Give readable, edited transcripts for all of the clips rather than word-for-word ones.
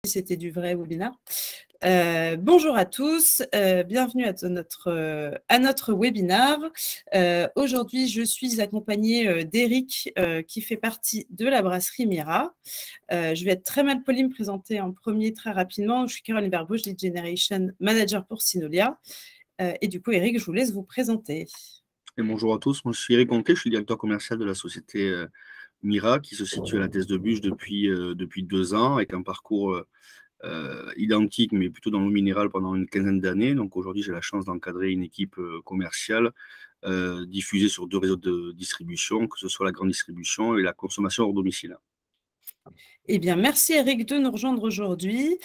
c'était du vrai webinaire. Bonjour à tous, bienvenue à notre webinaire. Aujourd'hui, je suis accompagnée d'Eric qui fait partie de la brasserie Mira. Je vais être très mal polie, me présenter en premier très rapidement. Je suis Caroline Verbauche, Lead Generation Manager pour Synolia. Et du coup, Eric, je vous laisse vous présenter. Et bonjour à tous, moi je suis Eric Conquet, je suis directeur commercial de la société Mira qui se situe à la Thèse de Buch depuis 2 ans avec un parcours identique mais plutôt dans l'eau minérale pendant une quinzaine d'années. Donc aujourd'hui j'ai la chance d'encadrer une équipe commerciale diffusée sur 2 réseaux de distribution, que ce soit la grande distribution et la consommation hors domicile. Eh bien, merci Eric de nous rejoindre aujourd'hui.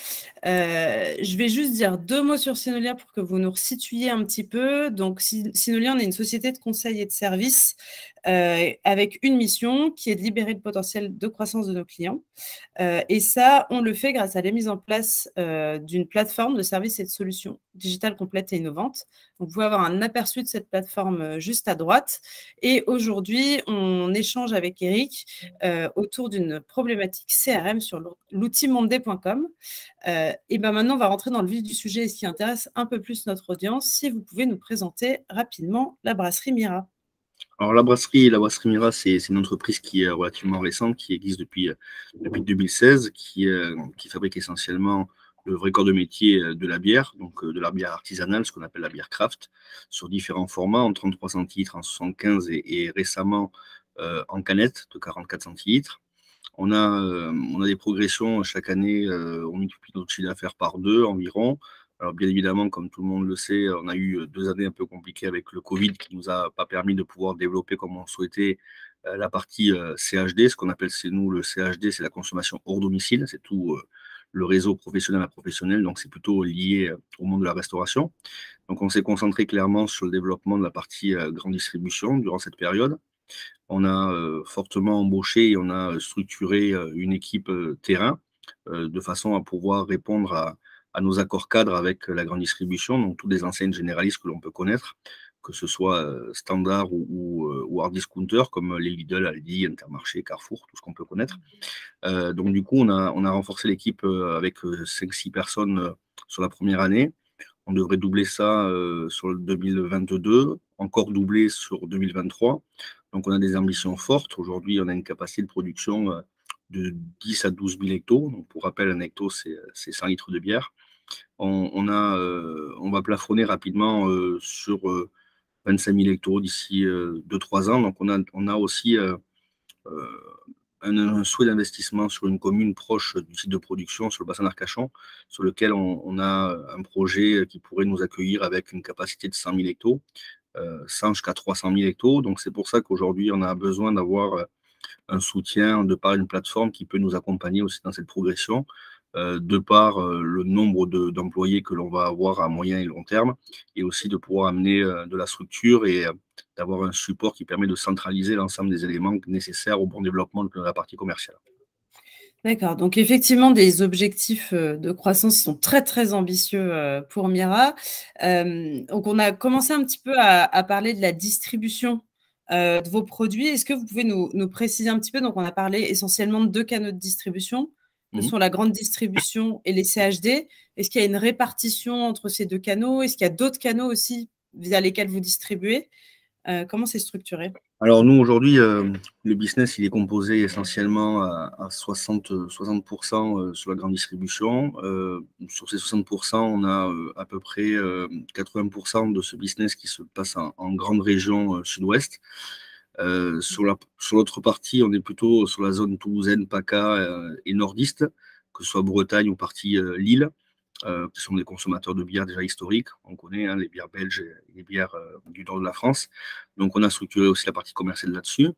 Je vais juste dire 2 mots sur Synolia pour que vous nous resituiez un petit peu. Donc, Synolia, on est une société de conseil et de services avec une mission qui est de libérer le potentiel de croissance de nos clients. Et ça, on le fait grâce à la mise en place d'une plateforme de services et de solutions digitales complètes et innovantes. Donc, vous pouvez avoir un aperçu de cette plateforme juste à droite. Et aujourd'hui, on échange avec Eric autour d'une problématique CRM sur l'outil monday.com. Et ben maintenant, on va rentrer dans le vif du sujet, ce qui intéresse un peu plus notre audience. Si vous pouvez nous présenter rapidement la brasserie Mira. Alors la brasserie Mira, c'est une entreprise qui est relativement récente, qui existe depuis 2016, qui fabrique essentiellement le vrai corps de métier de la bière, donc de la bière artisanale, ce qu'on appelle la bière craft, sur différents formats, en 33 centilitres, en 75 et récemment en canette de 44 centilitres. On a des progressions chaque année, on multiplie notre chiffre d'affaires par 2 environ. Alors bien évidemment, comme tout le monde le sait, on a eu 2 années un peu compliquées avec le Covid qui ne nous a pas permis de pouvoir développer comme on souhaitait la partie CHD. Ce qu'on appelle chez nous le CHD, c'est la consommation hors domicile, c'est tout le réseau professionnel à professionnel, donc c'est plutôt lié au monde de la restauration. Donc on s'est concentré clairement sur le développement de la partie grande distribution durant cette période. On a fortement embauché et on a structuré une équipe terrain de façon à pouvoir répondre à nos accords cadres avec la grande distribution, donc toutes les enseignes généralistes que l'on peut connaître, que ce soit standard ou hard discounter, comme les Lidl, Aldi, Intermarché, Carrefour, tout ce qu'on peut connaître. Donc du coup, on a renforcé l'équipe avec 5-6 personnes sur la première année. On devrait doubler ça sur le 2022, encore doubler sur 2023. Donc, on a des ambitions fortes. Aujourd'hui, on a une capacité de production de 10 à 12 000 hectos. Donc, pour rappel, un hecto, c'est 100 litres de bière. On va plafonner rapidement sur 25 000 hectos d'ici 2-3 ans. Donc, on a aussi un souhait d'investissement sur une commune proche du site de production, sur le bassin d'Arcachon, sur lequel on a un projet qui pourrait nous accueillir avec une capacité de 100 000 hectos, 100 jusqu'à 300 000 hectos. Donc c'est pour ça qu'aujourd'hui, on a besoin d'avoir un soutien de par une plateforme qui peut nous accompagner aussi dans cette progression, de par le nombre d'employés que l'on va avoir à moyen et long terme, et aussi de pouvoir amener de la structure et d'avoir un support qui permet de centraliser l'ensemble des éléments nécessaires au bon développement de la partie commerciale. D'accord, donc effectivement, des objectifs de croissance qui sont très, très ambitieux pour Mira. Donc, on a commencé un petit peu à parler de la distribution de vos produits. Est-ce que vous pouvez nous préciser un petit peu? Donc, on a parlé essentiellement de 2 canaux de distribution, que sont la grande distribution et les CHD. Est-ce qu'il y a une répartition entre ces 2 canaux? Est-ce qu'il y a d'autres canaux aussi via lesquels vous distribuez? Comment c'est structuré? Alors nous, aujourd'hui, le business, il est composé essentiellement à 60% sur la grande distribution. Sur ces 60%, on a à peu près 80% de ce business qui se passe en grande région sud-ouest. Sur l'autre partie, on est plutôt sur la zone toulousaine, PACA et nordiste, que ce soit Bretagne ou partie Lille. Qui sont des consommateurs de bières déjà historiques. On connaît les bières belges et les bières du nord de la France. Donc, on a structuré aussi la partie commerciale là-dessus.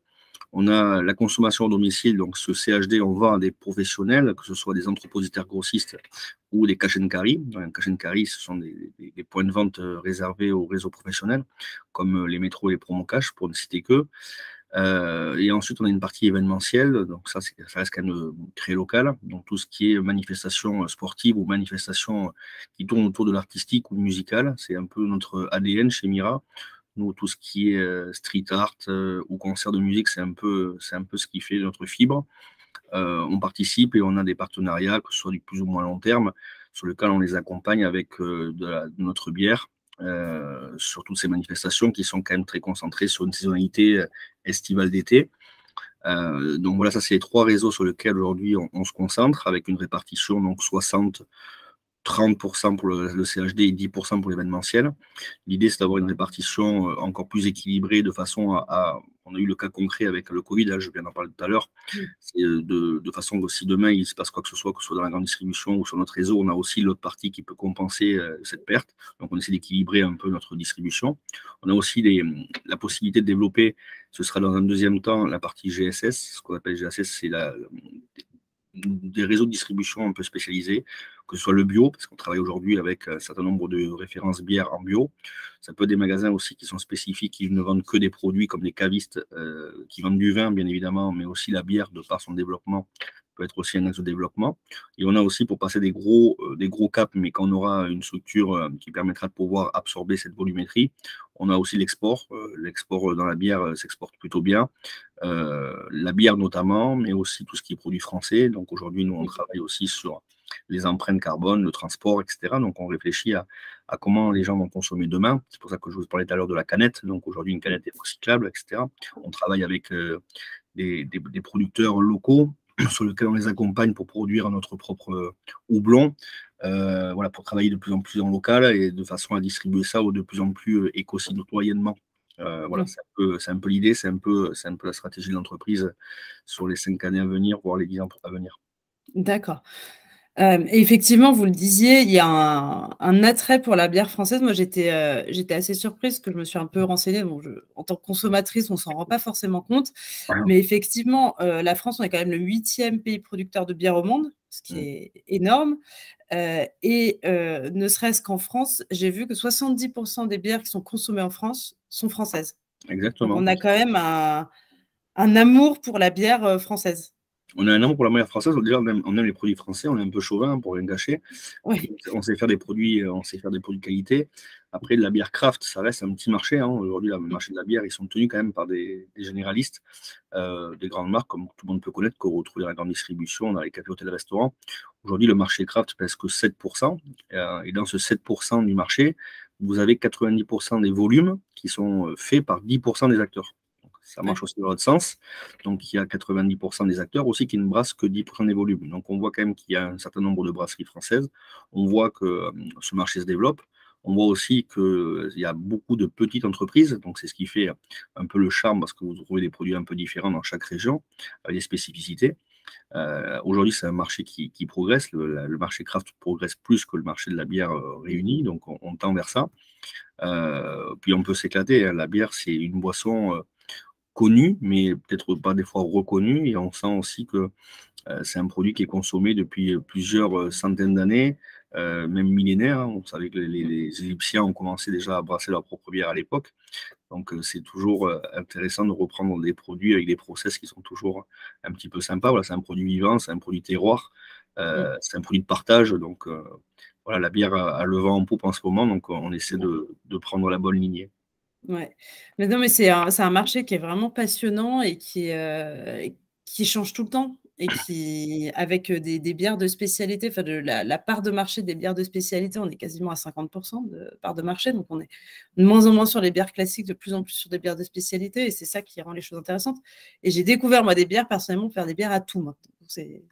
On a la consommation au domicile, donc ce CHD, on vend à des professionnels, que ce soit des entrepositaires grossistes ou des cash and carry. Un cash and carry, ce sont des points de vente réservés aux réseaux professionnels, comme les métros et les promos cash, pour ne citer que. Et ensuite, on a une partie événementielle, donc ça reste quand même très local. Donc tout ce qui est manifestation sportive ou manifestation qui tourne autour de l'artistique ou musical, c'est un peu notre ADN chez Mira. Nous, tout ce qui est street art ou concert de musique, c'est un peu ce qui fait notre fibre. on participe et on a des partenariats, que ce soit du plus ou moins long terme, sur lequel on les accompagne avec de notre bière sur toutes ces manifestations qui sont quand même très concentrées sur une saisonnalité estivale d'été. Donc voilà, ça c'est les 3 réseaux sur lesquels aujourd'hui on se concentre, avec une répartition donc 30% pour le CHD et 10% pour l'événementiel. L'idée, c'est d'avoir une répartition encore plus équilibrée de façon on a eu le cas concret avec le Covid, là, je viens d'en parler tout à l'heure, c'est de façon que si demain il se passe quoi que ce soit dans la grande distribution ou sur notre réseau, on a aussi l'autre partie qui peut compenser cette perte. Donc on essaie d'équilibrer un peu notre distribution. On a aussi la possibilité de développer, ce sera dans un deuxième temps, la partie GSS. Ce qu'on appelle GSS, c'est des réseaux de distribution un peu spécialisés, que ce soit le bio, parce qu'on travaille aujourd'hui avec un certain nombre de références bières en bio. Ça peut être des magasins aussi qui sont spécifiques, qui ne vendent que des produits comme les cavistes, qui vendent du vin, bien évidemment, mais aussi la bière, de par son développement, peut être aussi un axe de développement. Et on a aussi, pour passer des gros caps, mais quand on aura une structure qui permettra de pouvoir absorber cette volumétrie, on a aussi l'export. L'export dans la bière s'exporte plutôt bien. La bière notamment, mais aussi tout ce qui est produit français. Donc aujourd'hui, nous, on travaille aussi sur les empreintes carbone, le transport, etc. Donc on réfléchit à comment les gens vont consommer demain. C'est pour ça que je vous parlais tout à l'heure de la canette. Donc aujourd'hui, une canette est recyclable, etc. On travaille avec des producteurs locaux sur lesquels on les accompagne pour produire notre propre houblon. Voilà, pour travailler de plus en plus en local et de façon à distribuer ça de plus en plus éco-citoyennement. Voilà, c'est un peu l'idée, c'est un peu la stratégie de l'entreprise sur les 5 années à venir, voire les 10 ans à venir. D'accord. Et effectivement, vous le disiez, il y a un attrait pour la bière française. Moi, j'étais assez surprise, que je me suis un peu renseignée. Bon, en tant que consommatrice, on s'en rend pas forcément compte. Mais effectivement, la France, on est quand même le 8e pays producteur de bière au monde, ce qui est énorme. Ne serait-ce qu'en France, j'ai vu que 70% des bières qui sont consommées en France sont françaises. Exactement. Donc, on a quand même un amour pour la bière française. On a un amour pour la bière française. Déjà, on aime les produits français. On est un peu chauvin, pour rien gâcher. Oui. On sait faire des produits de qualité. Après, la bière craft, ça reste un petit marché. Aujourd'hui, le marché de la bière, ils sont tenus quand même par des généralistes, des grandes marques, comme tout le monde peut connaître, qu'on retrouve dans la grande distribution, dans les cafés, hôtels, restaurants. Aujourd'hui, le marché craft pèse que 7%. Et dans ce 7% du marché, vous avez 90% des volumes qui sont faits par 10% des acteurs. Ça marche aussi dans l'autre sens. Donc, il y a 90% des acteurs aussi qui ne brassent que 10% des volumes. Donc, on voit quand même qu'il y a un certain nombre de brasseries françaises. On voit que ce marché se développe. On voit aussi qu'il y a beaucoup de petites entreprises. Donc, c'est ce qui fait un peu le charme, parce que vous trouvez des produits un peu différents dans chaque région, avec des spécificités. Aujourd'hui, c'est un marché qui progresse. Le marché craft progresse plus que le marché de la bière réunie. Donc, on tend vers ça. Puis, on peut s'éclater. La bière, c'est une boisson connu, mais peut-être pas des fois reconnu. Et on sent aussi que c'est un produit qui est consommé depuis plusieurs centaines d'années, même millénaires. On savait que les Égyptiens ont commencé déjà à brasser leur propre bière à l'époque. Donc, c'est toujours intéressant de reprendre des produits avec des process qui sont toujours un petit peu sympas. Voilà, c'est un produit vivant, c'est un produit terroir, c'est un produit de partage. Donc, voilà, la bière a le vent en poupe en ce moment. Donc, on essaie de prendre la bonne lignée. Ouais. Mais non, mais c'est un marché qui est vraiment passionnant et qui change tout le temps et qui, avec des bières de spécialité, enfin la part de marché des bières de spécialité, on est quasiment à 50% de part de marché. Donc, on est de moins en moins sur les bières classiques, de plus en plus sur des bières de spécialité. Et c'est ça qui rend les choses intéressantes. Et j'ai découvert, moi, des bières, personnellement, faire des bières à tout. C'est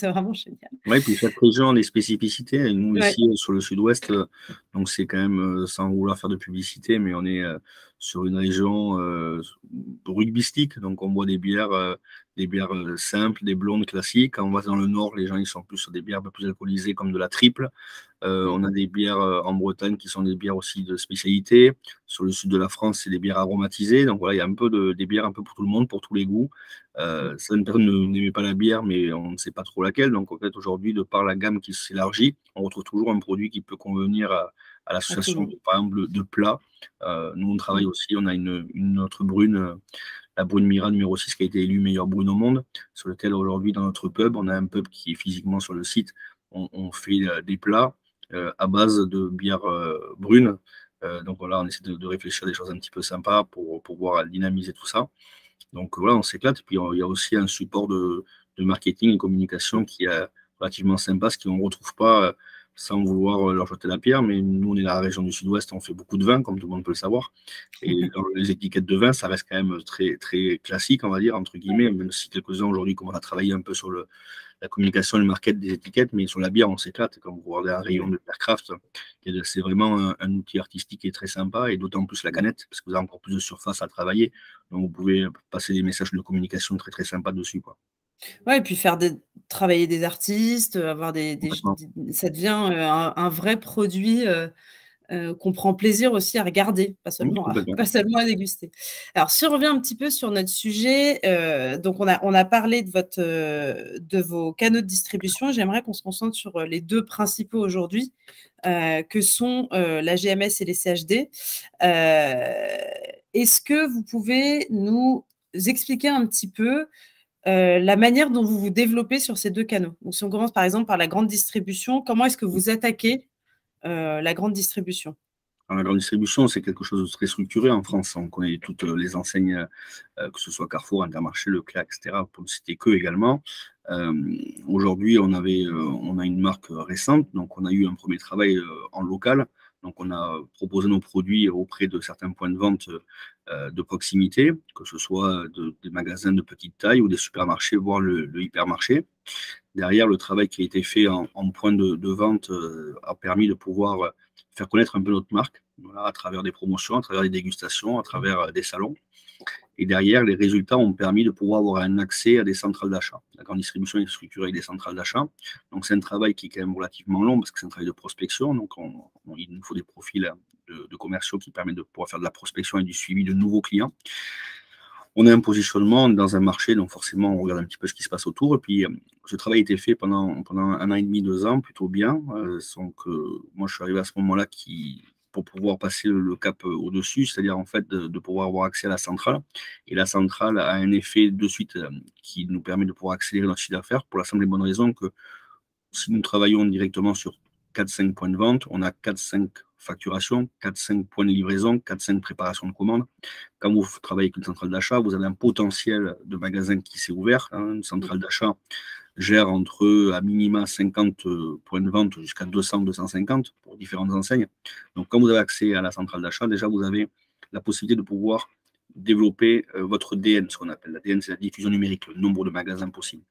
vraiment génial. Oui, puis chaque région a des spécificités. Et nous, ici, sur le sud-ouest, donc c'est quand même, sans vouloir faire de publicité, mais on est sur une région rugbystique. Donc, on boit des bières simples, des blondes classiques. Quand on va dans le nord, les gens ils sont plus sur des bières un peu plus alcoolisées, comme de la triple. On a des bières en Bretagne qui sont des bières aussi de spécialité. Sur le sud de la France, c'est des bières aromatisées. Donc voilà, il y a un peu des bières un peu pour tout le monde, pour tous les goûts. Certaines personnes n'aimaient pas la bière, mais on ne sait pas trop laquelle. Donc en fait, aujourd'hui, de par la gamme qui s'élargit, on retrouve toujours un produit qui peut convenir à l'association, par exemple, de plats. Nous, on travaille aussi, on a une autre brune, la Brune Mira numéro 6, qui a été élue meilleure brune au monde, sur lequel aujourd'hui, dans notre pub, on a un pub qui est physiquement sur le site. On fait des plats à base de bière brune. Donc voilà, on essaie de réfléchir à des choses un petit peu sympas pour pouvoir dynamiser tout ça. Donc voilà, on s'éclate. Puis il y a aussi un support de marketing et communication qui est relativement sympa, ce qu'on ne retrouve pas sans vouloir leur jeter la pierre. Mais nous, on est la région du Sud-Ouest, on fait beaucoup de vin, comme tout le monde peut le savoir. Et dans les étiquettes de vin, ça reste quand même très, très classique, on va dire, entre guillemets, même si quelques-uns aujourd'hui commencent à travailler un peu sur la communication et le market des étiquettes, mais sur la bière, on s'éclate. Quand vous regardez un rayon de Beercraft, c'est vraiment un outil artistique qui est très sympa, et d'autant plus la canette, parce que vous avez encore plus de surface à travailler. Donc, vous pouvez passer des messages de communication très, très sympas dessus, quoi. Ouais, et puis travailler des artistes, avoir ça devient un vrai produit qu'on prend plaisir aussi à regarder, pas seulement à déguster. Alors, si on revient un petit peu sur notre sujet, donc on a parlé de vos canaux de distribution. J'aimerais qu'on se concentre sur les deux principaux aujourd'hui, que sont la GMS et les CHD. Est-ce que vous pouvez nous expliquer un petit peu la manière dont vous vous développez sur ces deux canaux? Donc, si on commence par exemple par la grande distribution, comment est-ce que vous attaquez la grande distribution? Alors, la grande distribution, c'est quelque chose de très structuré en France. On connaît toutes les enseignes, que ce soit Carrefour, Intermarché, Leclerc, etc., pour ne citer qu'eux également. Aujourd'hui, on a une marque récente, donc on a eu un premier travail en local. Donc, on a proposé nos produits auprès de certains points de vente de proximité, que ce soit des magasins de petite taille ou des supermarchés, voire le hypermarché. Derrière, le travail qui a été fait en point de vente a permis de pouvoir faire connaître un peu notre marque, voilà, à travers des promotions, à travers des dégustations, à travers des salons. Et derrière, les résultats ont permis de pouvoir avoir un accès à des centrales d'achat. La grande distribution est structurée avec des centrales d'achat. Donc, c'est un travail qui est quand même relativement long parce que c'est un travail de prospection. Donc, il nous faut des profils de commerciaux qui permettent de pouvoir faire de la prospection et du suivi de nouveaux clients. On a un positionnement dans un marché, donc forcément, on regarde un petit peu ce qui se passe autour. Et puis, ce travail a été fait pendant 1 an et demi, 2 ans, plutôt bien. Donc, moi, je suis arrivé à ce moment-là pour pouvoir passer le cap au-dessus, c'est-à-dire en fait de pouvoir avoir accès à la centrale. Et la centrale a un effet de suite qui nous permet de pouvoir accélérer notre chiffre d'affaires pour la simple et bonne raison que si nous travaillons directement sur 4-5 points de vente, on a 4-5 facturations, 4-5 points de livraison, 4-5 préparations de commandes. Quand vous travaillez avec une centrale d'achat, vous avez un potentiel de magasin qui s'est ouvert. Une centrale d'achat gère entre à minima 50 points de vente jusqu'à 200-250 pour différentes enseignes. Donc, quand vous avez accès à la centrale d'achat, déjà, vous avez la possibilité de pouvoir développer votre DN, ce qu'on appelle. La DN, c'est la diffusion numérique, le nombre de magasins possibles.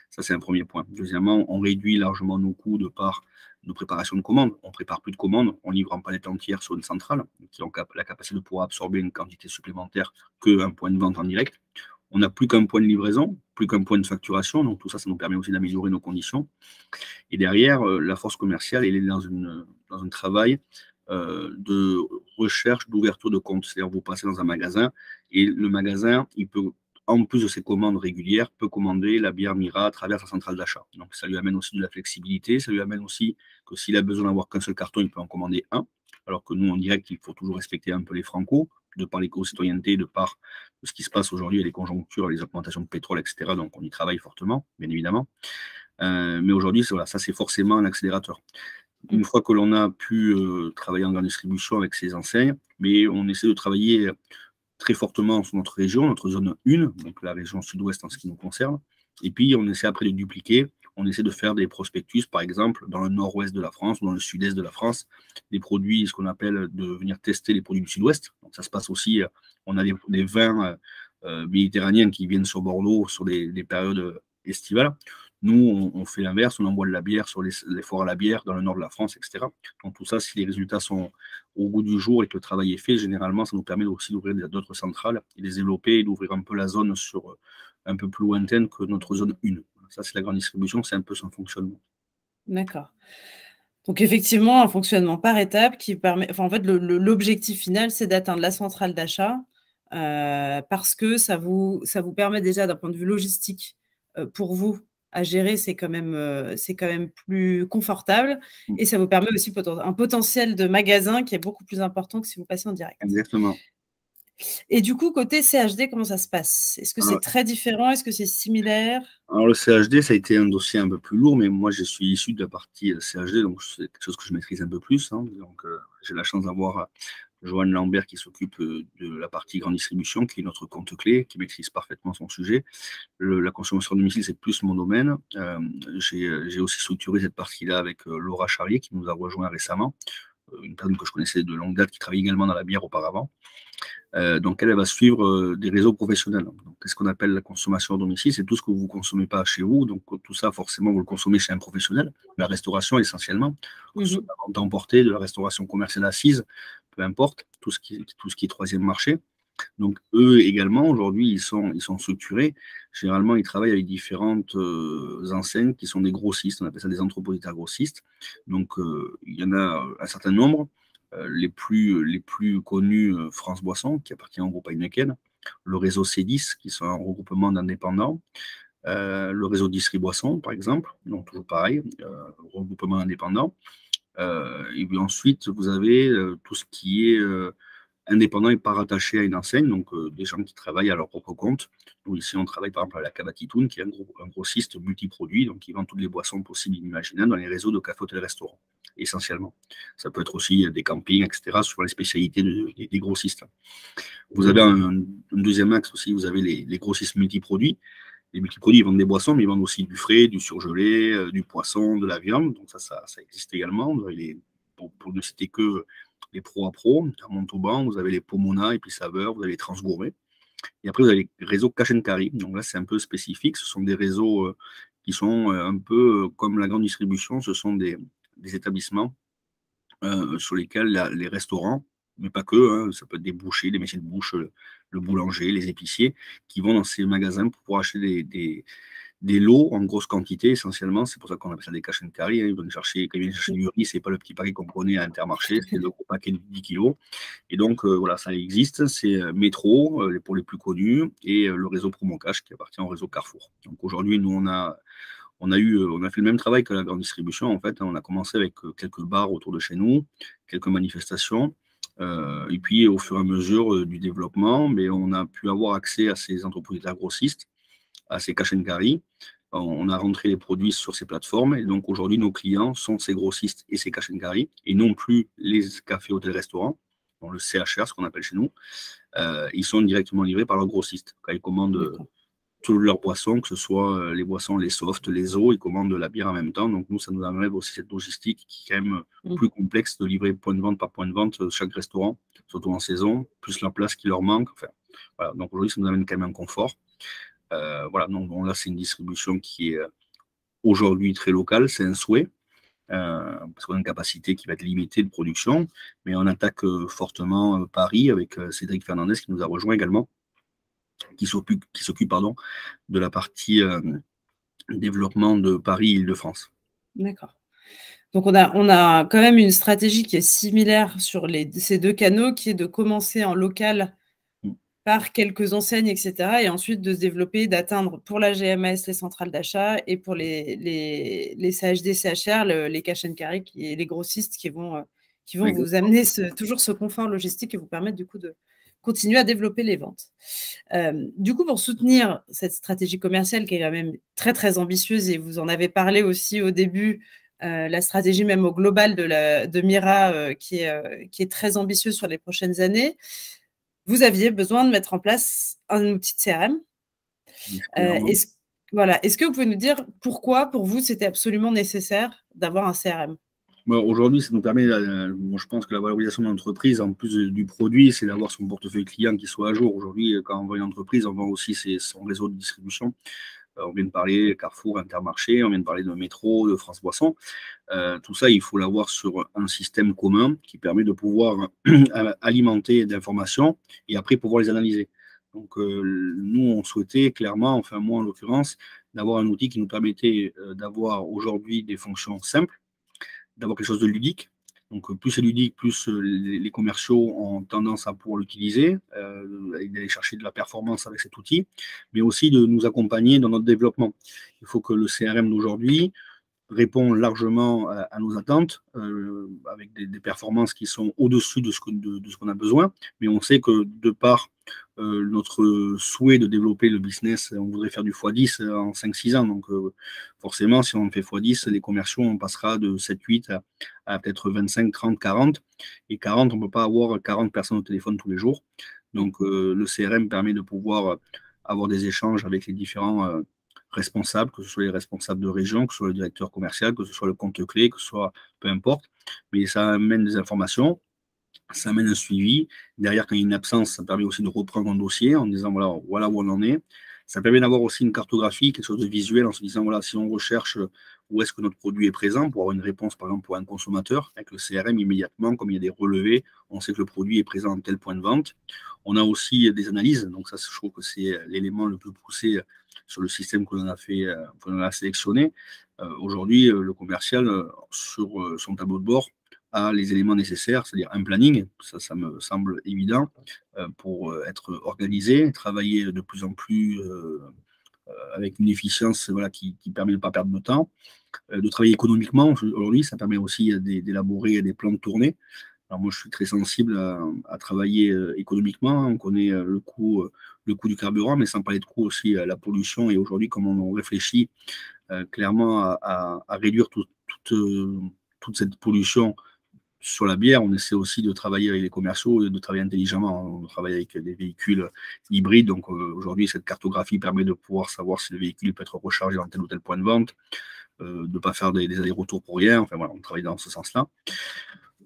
Ça, c'est un premier point. Deuxièmement, on réduit largement nos coûts de par nos préparations de commandes. On ne prépare plus de commandes, on livre en palette entière sur une centrale qui a la capacité de pouvoir absorber une quantité supplémentaire qu'un point de vente en direct. On n'a plus qu'un point de livraison, plus qu'un point de facturation. Donc, tout ça, ça nous permet aussi d'améliorer nos conditions. Et derrière, la force commerciale, elle est dans un travail de recherche d'ouverture de compte. C'est-à-dire, vous passez dans un magasin et le magasin, il peut, en plus de ses commandes régulières, peut commander la bière Mira à travers sa centrale d'achat. Donc, ça lui amène aussi de la flexibilité. Ça lui amène aussi que s'il a besoin d'avoir qu'un seul carton, il peut en commander un. Alors que nous, en direct, il faut toujours respecter un peu les francos, de par l'éco-citoyenneté, de par ce qui se passe aujourd'hui, les conjonctures, les augmentations de pétrole, etc. Donc, on y travaille fortement, bien évidemment. Mais aujourd'hui, voilà, ça, c'est forcément un accélérateur. Une fois que l'on a pu travailler en grande distribution avec ces enseignes, mais on essaie de travailler très fortement sur notre région, notre zone 1, donc la région sud-ouest en ce qui nous concerne. Et puis, on essaie après de dupliquer. On essaie de faire des prospectus, par exemple, dans le nord-ouest de la France ou dans le sud-est de la France, des produits, ce qu'on appelle de venir tester les produits du sud-ouest. Donc, ça se passe aussi, on a des vins méditerranéens qui viennent sur Bordeaux sur des périodes estivales. Nous, on fait l'inverse, on envoie de la bière sur les foires à la bière dans le nord de la France, etc. Donc tout ça, si les résultats sont au bout du jour et que le travail est fait, généralement, ça nous permet aussi d'ouvrir d'autres centrales et les développer et d'ouvrir un peu la zone sur un peu plus lointaine que notre zone 1. Ça, c'est la grande distribution, c'est un peu son fonctionnement. D'accord. Donc effectivement, un fonctionnement par étapes qui permet, enfin, en fait, l'objectif final, c'est d'atteindre la centrale d'achat parce que ça vous permet déjà d'un point de vue logistique pour vous à gérer, c'est quand même plus confortable et ça vous permet aussi un potentiel de magasin qui est beaucoup plus important que si vous passez en direct. Exactement. Et du coup, côté CHD, comment ça se passe? Est-ce que c'est très différent? Est-ce que c'est similaire? Alors, le CHD, ça a été un dossier un peu plus lourd, mais moi, je suis issu de la partie CHD, donc c'est quelque chose que je maîtrise un peu plus. Donc, j'ai la chance d'avoir Joanne Lambert qui s'occupe de la partie grande distribution, qui est notre compte clé, qui maîtrise parfaitement son sujet. La consommation à domicile, c'est plus mon domaine. J'ai aussi structuré cette partie-là avec Laura Charrier, qui nous a rejoint récemment, une personne que je connaissais de longue date, qui travaille également dans la bière auparavant. Donc, elle va suivre des réseaux professionnels. Qu'est-ce qu'on appelle la consommation à domicile? C'est tout ce que vous ne consommez pas chez vous. Donc, tout ça, forcément, vous le consommez chez un professionnel. La restauration, essentiellement. Que ce soit de la vente emportée, de la restauration commerciale assise, peu importe, tout ce qui est troisième marché. Donc, eux également, aujourd'hui, ils sont structurés. Généralement, ils travaillent avec différentes enseignes qui sont des grossistes. On appelle ça des entrepôts-d'état grossistes. Donc, il y en a un certain nombre. Les plus connus, France Boisson, qui appartient au groupe Heineken, le réseau C10, qui sont un regroupement d'indépendants, le réseau Distri Boisson, par exemple, donc toujours pareil, regroupement indépendant. Et puis ensuite, vous avez tout ce qui est indépendant et pas rattaché à une enseigne, donc des gens qui travaillent à leur propre compte. Nous, ici, on travaille par exemple à la Cavatitoun, qui est un grossiste multiproduit, donc qui vend toutes les boissons possibles et inimaginables dans les réseaux de cafés, hôtels, restaurants, essentiellement. Ça peut être aussi des campings, etc., sur les spécialités des grossistes. Vous avez un deuxième axe aussi, vous avez les grossistes multiproduits. Les multiproduits, ils vendent des boissons, mais ils vendent aussi du frais, du surgelé, du poisson, de la viande, donc ça existe également. Pour ne citer que les Pro à Pro, à Montauban, vous avez les Pomona et puis Saveur, vous avez les Transgourmet. Et après, vous avez les réseaux Cash and Carry. Donc là, c'est un peu spécifique. Ce sont des réseaux qui sont un peu comme la grande distribution. Ce sont des établissements sur lesquels les restaurants, mais pas que, hein, ça peut être des bouchers, des métiers de bouche, le boulanger, les épiciers, qui vont dans ces magasins pour pouvoir acheter des lots en grosse quantité, essentiellement. C'est pour ça qu'on appelle ça des cash and carry. Hein. Ils viennent chercher, quand ils viennent chercher du riz, c'est pas le petit paquet qu'on connaît à Intermarché, c'est le gros paquet de 10 kilos. Et donc, voilà, ça existe. C'est Métro, pour les plus connus, et le réseau Promocash, qui appartient au réseau Carrefour. Donc, aujourd'hui, nous, on a fait le même travail que la grande distribution, en fait. On a commencé avec quelques bars autour de chez nous, quelques manifestations. Et puis, au fur et à mesure du développement, mais on a pu avoir accès à ces entreprises grossistes, à ces cash and carry. On a rentré les produits sur ces plateformes. Et donc, aujourd'hui, nos clients sont ces grossistes et ces cash and carry, et non plus les cafés, hôtels, restaurants, le CHR, ce qu'on appelle chez nous. Ils sont directement livrés par leurs grossistes. Quand ils commandent toutes leurs boissons, que ce soit les boissons, les softs, les eaux, ils commandent de la bière en même temps. Donc, nous, ça nous enlève aussi cette logistique qui est quand même plus complexe de livrer point de vente par point de vente chaque restaurant, surtout en saison, plus la place qui leur manque. Enfin, voilà. Donc, aujourd'hui, ça nous amène quand même un confort. Voilà, donc là, c'est une distribution qui est aujourd'hui très locale, c'est un souhait, parce qu'on a une capacité qui va être limitée de production, mais on attaque fortement Paris avec Cédric Fernandez qui nous a rejoint également, qui s'occupe de la partie développement de Paris-Île-de-France. D'accord. Donc, on a quand même une stratégie qui est similaire sur ces deux canaux, qui est de commencer en local par quelques enseignes, etc., et ensuite de se développer, d'atteindre pour la GMS les centrales d'achat et pour les CHD, CHR, les cash and carry, les grossistes qui vont vous amener toujours ce confort logistique et vous permettre du coup de continuer à développer les ventes. Du coup, pour soutenir cette stratégie commerciale qui est quand même très, très ambitieuse, et vous en avez parlé aussi au début, la stratégie même au global de Mira qui est très ambitieuse sur les prochaines années, vous aviez besoin de mettre en place un outil de CRM. Est-ce que vous pouvez nous dire pourquoi, pour vous, c'était absolument nécessaire d'avoir un CRM? Aujourd'hui, ça nous permet, je pense que la valorisation de l'entreprise, en plus du produit, c'est d'avoir son portefeuille client qui soit à jour. Aujourd'hui, quand on vend une entreprise, on vend aussi son réseau de distribution. On vient de parler Carrefour, Intermarché, on vient de parler de Métro, de France Boisson. Tout ça, il faut l'avoir sur un système commun qui permet de pouvoir alimenter d'informations et après pouvoir les analyser. Donc, nous, on souhaitait clairement, enfin moi en l'occurrence, d'avoir un outil qui nous permettait d'avoir aujourd'hui des fonctions simples, d'avoir quelque chose de ludique. Donc, plus c'est ludique, plus les commerciaux ont tendance à pouvoir l'utiliser, d'aller chercher de la performance avec cet outil, mais aussi de nous accompagner dans notre développement. Il faut que le CRM d'aujourd'hui répond largement à nos attentes, avec des performances qui sont au-dessus de ce qu'on a besoin, mais on sait que de par notre souhait de développer le business, on voudrait faire du x10 en 5-6 ans. Donc, forcément, si on fait x10, les commerciaux, on passera de 7-8 à peut-être 25, 30, 40. Et 40, on ne peut pas avoir 40 personnes au téléphone tous les jours. Donc, le CRM permet de pouvoir avoir des échanges avec les différents responsables, que ce soit les responsables de région, que ce soit le directeur commercial, que ce soit le compte clé, que ce soit peu importe. Mais ça amène des informations, ça amène un suivi. Derrière, quand il y a une absence, ça permet aussi de reprendre un dossier en disant voilà où on en est. Ça permet d'avoir aussi une cartographie, quelque chose de visuel en se disant voilà, si on recherche où est-ce que notre produit est présent pour avoir une réponse, par exemple, pour un consommateur, avec le CRM immédiatement, comme il y a des relevés, on sait que le produit est présent à tel point de vente. On a aussi des analyses, donc ça, je trouve que c'est l'élément le plus poussé sur le système que l'on a fait, qu'on a sélectionné. Aujourd'hui, le commercial, sur son tableau de bord, a les éléments nécessaires, c'est-à-dire un planning, ça me semble évident, pour être organisé, travailler de plus en plus avec une efficience voilà, qui permet de ne pas perdre de temps, de travailler économiquement. Aujourd'hui, ça permet aussi d'élaborer des plans de tournée. Alors moi, je suis très sensible à travailler économiquement. On connaît le coût du carburant, mais sans parler de coût aussi à la pollution. Et aujourd'hui, comme on réfléchit clairement à réduire toute cette pollution sur la bière, on essaie aussi de travailler avec les commerciaux et de travailler intelligemment. On travaille avec des véhicules hybrides. Donc aujourd'hui, cette cartographie permet de pouvoir savoir si le véhicule peut être rechargé en tel ou tel point de vente, de ne pas faire des allers-retours pour rien. Enfin voilà, on travaille dans ce sens-là.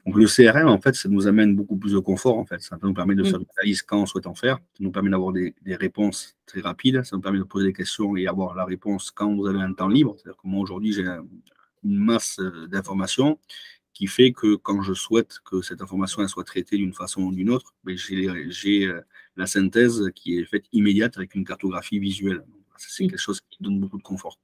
Donc le CRM, en fait, ça nous amène beaucoup plus de confort. En fait, ça nous permet de faire des analyses quand on souhaite en faire. Ça nous permet d'avoir des réponses très rapides. Ça nous permet de poser des questions et avoir la réponse quand vous avez un temps libre. C'est-à-dire que moi aujourd'hui, j'ai une masse d'informations qui fait que quand je souhaite que cette information elle soit traitée d'une façon ou d'une autre, ben, j'ai la synthèse qui est faite immédiate avec une cartographie visuelle. C'est quelque chose qui donne beaucoup de confort.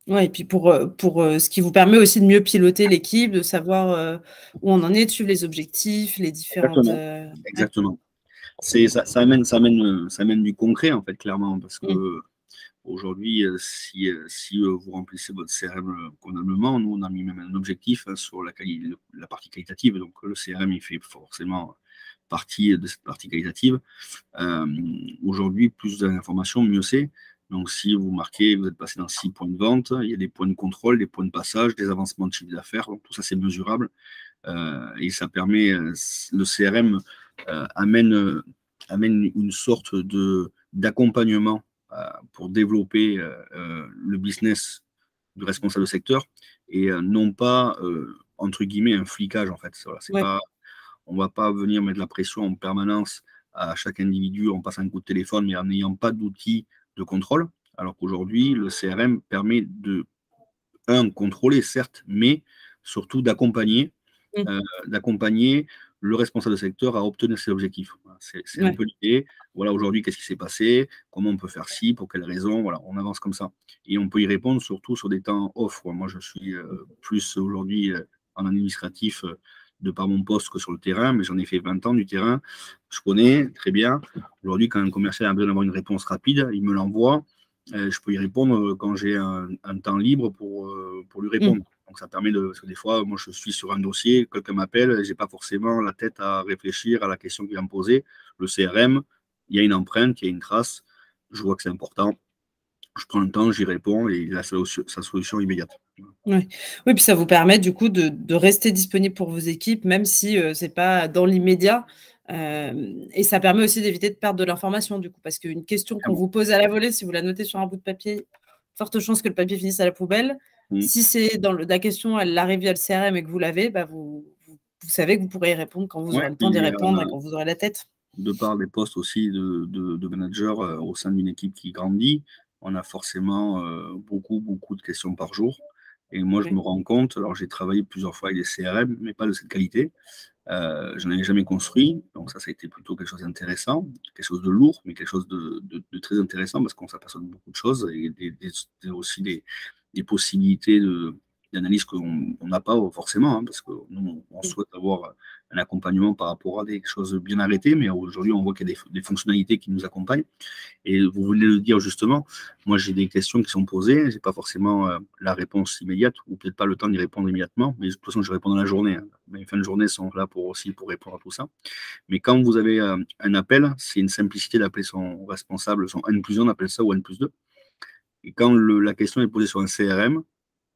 Oui, et puis pour ce qui vous permet aussi de mieux piloter l'équipe, de savoir où on en est, de suivre les objectifs, les différentes. Exactement. Ça amène du concret, en fait, clairement, parce que aujourd'hui, si vous remplissez votre CRM convenablement, nous, on a mis même un objectif sur la partie qualitative. Donc, le CRM, il fait forcément partie de cette partie qualitative. Aujourd'hui, plus d'informations, mieux c'est. Donc, si vous marquez, vous êtes passé dans 6 points de vente, il y a des points de contrôle, des points de passage, des avancements de chiffre d'affaires. Donc, tout ça, c'est mesurable. Et ça permet, le CRM amène une sorte d'accompagnement pour développer le business du responsable de secteur et non pas, entre guillemets, un flicage, en fait. Voilà, pas, on ne va pas venir mettre la pression en permanence à chaque individu en passant un coup de téléphone, mais en n'ayant pas d'outils de contrôle. Alors qu'aujourd'hui, le CRM permet de, contrôler, certes, mais surtout d'accompagner le responsable de secteur à obtenir ses objectifs. C'est un peu l'idée. Voilà, aujourd'hui, qu'est-ce qui s'est passé? Comment on peut faire ci? Pour quelles raisons? Voilà, on avance comme ça. Et on peut y répondre surtout sur des temps off. Moi, je suis plus aujourd'hui en administratif de par mon poste que sur le terrain, mais j'en ai fait 20 ans du terrain. Je connais très bien. Aujourd'hui, quand un commercial a besoin d'avoir une réponse rapide, il me l'envoie. Je peux y répondre quand j'ai un temps libre pour lui répondre. Donc, ça permet parce que des fois, moi, je suis sur un dossier, quelqu'un m'appelle, je n'ai pas forcément la tête à réfléchir à la question qu'il va me poser. Le CRM, il y a une empreinte, il y a une trace. Je vois que c'est important. Je prends le temps, j'y réponds et il a sa solution immédiate. Oui, puis ça vous permet du coup de rester disponible pour vos équipes, même si ce n'est pas dans l'immédiat. Et ça permet aussi d'éviter de perdre de l'information, du coup, parce qu'une question qu'on vous pose à la volée, si vous la notez sur un bout de papier, forte chance que le papier finisse à la poubelle. Si c'est dans la question, elle arrive via le CRM et que vous l'avez, vous savez que vous pourrez y répondre quand vous aurez le temps d'y répondre et quand vous aurez la tête. De par des postes aussi de manager au sein d'une équipe qui grandit, on a forcément beaucoup de questions par jour. Et moi, je me rends compte, alors j'ai travaillé plusieurs fois avec des CRM, mais pas de cette qualité. Je n'en avais jamais construit, donc ça a été plutôt quelque chose d'intéressant, quelque chose de lourd, mais quelque chose de très intéressant parce qu'on s'aperçoit de beaucoup de choses et aussi des possibilités d'analyses qu'on n'a pas forcément, hein, parce que nous, on souhaite avoir un accompagnement par rapport à des choses bien arrêtées, mais aujourd'hui, on voit qu'il y a des fonctionnalités qui nous accompagnent. Et vous venez de le dire justement, moi j'ai des questions qui sont posées, je n'ai pas forcément la réponse immédiate, ou peut-être pas le temps d'y répondre immédiatement, mais de toute façon je réponds dans la journée. Hein. Mes fins de journée sont là aussi pour répondre à tout ça. Mais quand vous avez un appel, c'est une simplicité d'appeler son responsable, son N+1, on appelle ça, ou N+2. Et quand la question est posée sur un CRM,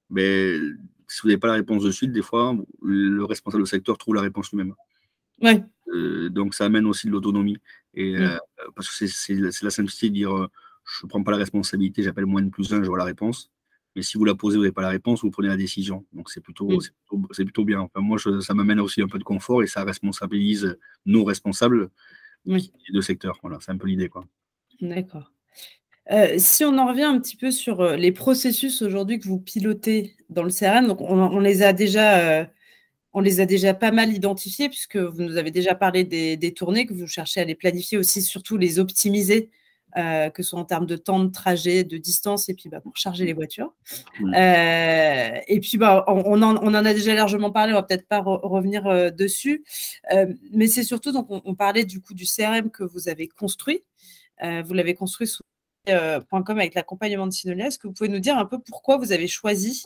ben, si vous n'avez pas la réponse de suite, des fois, le responsable de secteur trouve la réponse lui-même. Ouais. Donc, ça amène aussi de l'autonomie. Et parce que c'est la simplicité de dire je ne prends pas la responsabilité, j'appelle moins N+1, j'aurai la réponse. Mais si vous la posez, vous n'avez pas la réponse, vous prenez la décision. Donc, c'est plutôt bien. Enfin, moi, ça m'amène aussi un peu de confort et ça responsabilise nos responsables de secteur. Voilà, c'est un peu l'idée, quoi. D'accord. Si on en revient un petit peu sur les processus aujourd'hui que vous pilotez dans le CRM, donc on les a déjà pas mal identifiés, puisque vous nous avez déjà parlé des tournées, que vous cherchez à les planifier aussi, surtout les optimiser, que ce soit en termes de temps de trajet, de distance, et puis pour charger les voitures. Et puis, on en a déjà largement parlé, on va peut-être pas revenir dessus, mais c'est surtout, donc on parlait du coup du CRM que vous avez construit. Vous l'avez construit sous .com avec l'accompagnement de Synolia. Est-ce que vous pouvez nous dire un peu pourquoi vous avez choisi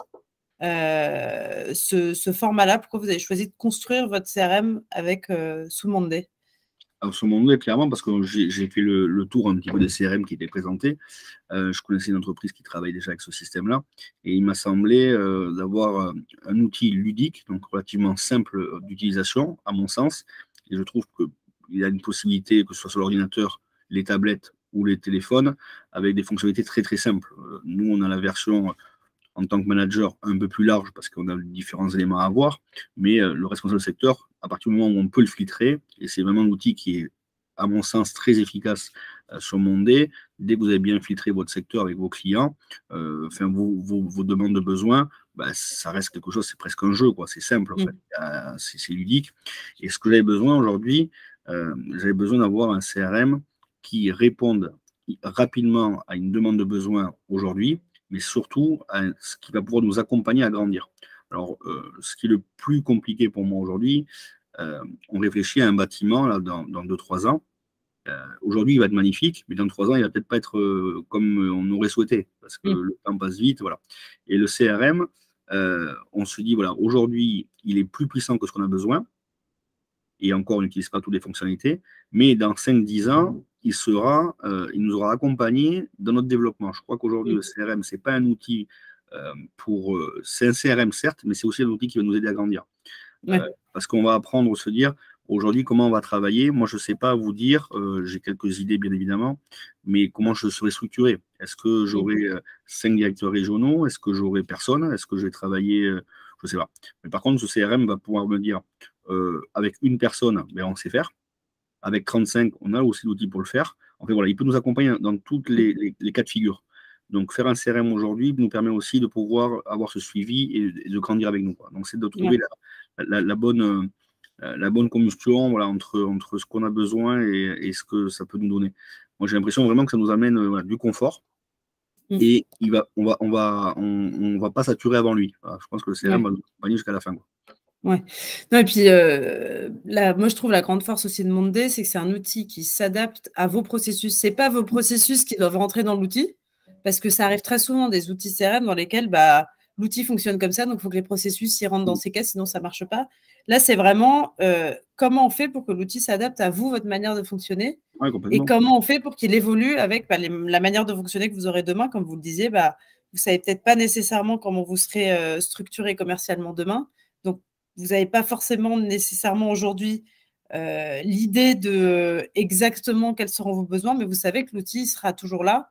ce format-là, pourquoi vous avez choisi de construire votre CRM avec sous Monday? Alors, sous Monday, clairement, parce que j'ai fait le tour un petit peu des CRM qui étaient présentés. Je connaissais une entreprise qui travaille déjà avec ce système-là, et il m'a semblé d'avoir un outil ludique, donc relativement simple d'utilisation, à mon sens, et je trouve qu'il y a une possibilité, que ce soit sur l'ordinateur, les tablettes ou les téléphones, avec des fonctionnalités très très simples. Nous, on a la version en tant que manager un peu plus large parce qu'on a différents éléments à avoir, mais le responsable de secteur, à partir du moment où on peut le filtrer, et c'est vraiment un outil qui est, à mon sens, très efficace sur Monday, dès que vous avez bien filtré votre secteur avec vos clients, vos demandes de besoins, ça reste quelque chose, c'est presque un jeu, quoi. C'est simple, en fait. C'est ludique. Et ce que j'avais besoin aujourd'hui, j'avais besoin d'avoir un CRM qui réponde rapidement à une demande de besoin aujourd'hui, mais surtout à ce qui va pouvoir nous accompagner à grandir. Alors, ce qui est le plus compliqué pour moi aujourd'hui, on réfléchit à un bâtiment là, dans 2-3 ans. Aujourd'hui, il va être magnifique, mais dans 3 ans, il ne va peut-être pas être comme on aurait souhaité, parce que le temps passe vite. Voilà. Et le CRM, on se dit, voilà, aujourd'hui, il est plus puissant que ce qu'on a besoin, et encore, on n'utilise pas toutes les fonctionnalités, mais dans 5-10 ans, il nous aura accompagnés dans notre développement. Je crois qu'aujourd'hui, le CRM, ce n'est pas un outil c'est un CRM, certes, mais c'est aussi un outil qui va nous aider à grandir. Parce qu'on va apprendre à se dire, aujourd'hui, comment on va travailler. Moi, je ne sais pas vous dire, j'ai quelques idées, bien évidemment, mais comment je serai structuré. Est-ce que j'aurai 5 directeurs régionaux? Est-ce que j'aurai personne? Est-ce que je vais travailler je ne sais pas. Mais par contre, ce CRM va pouvoir me dire, avec une personne, on sait faire. Avec 35, on a aussi l'outil pour le faire. En fait, voilà, il peut nous accompagner dans tous les cas de figure. Donc, faire un CRM aujourd'hui nous permet aussi de pouvoir avoir ce suivi et de grandir avec nous, quoi. Donc, c'est de trouver la bonne combustion, voilà, entre ce qu'on a besoin et ce que ça peut nous donner. Moi, j'ai l'impression vraiment que ça nous amène du confort et on va pas saturer avant lui. Voilà, je pense que le CRM va nous accompagner jusqu'à la fin, quoi. Ouais. Non, et puis, moi, je trouve la grande force aussi de Monday, c'est que c'est un outil qui s'adapte à vos processus. Ce n'est pas vos processus qui doivent rentrer dans l'outil, parce que ça arrive très souvent des outils CRM dans lesquels l'outil fonctionne comme ça, donc il faut que les processus y rentrent dans ces cas, sinon ça ne marche pas. Là, c'est vraiment comment on fait pour que l'outil s'adapte à vous, votre manière de fonctionner, et comment on fait pour qu'il évolue avec la manière de fonctionner que vous aurez demain. Comme vous le disiez, vous ne savez peut-être pas nécessairement comment vous serez structuré commercialement demain. Donc, vous n'avez pas forcément nécessairement aujourd'hui l'idée de exactement quels seront vos besoins, mais vous savez que l'outil sera toujours là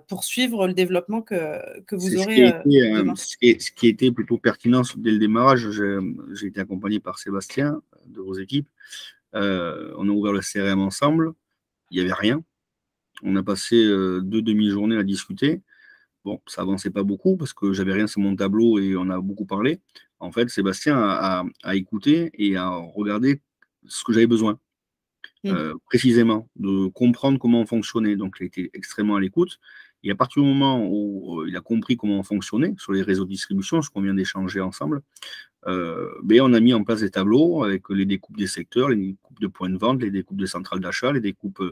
pour suivre le développement que vous aurez demain. Ce qui était plutôt pertinent dès le démarrage, j'ai été accompagné par Sébastien de vos équipes. On a ouvert le CRM ensemble, il n'y avait rien. On a passé 2 demi-journées à discuter. Bon, ça avançait pas beaucoup parce que j'avais rien sur mon tableau et on a beaucoup parlé. En fait, Sébastien a écouté et a regardé ce que j'avais besoin, précisément, de comprendre comment on fonctionnait. Donc, il a été extrêmement à l'écoute. Et à partir du moment où il a compris comment on fonctionnait sur les réseaux de distribution, ce qu'on vient d'échanger ensemble, on a mis en place des tableaux avec les découpes des secteurs, les découpes de points de vente, les découpes de centrales d'achat, les découpes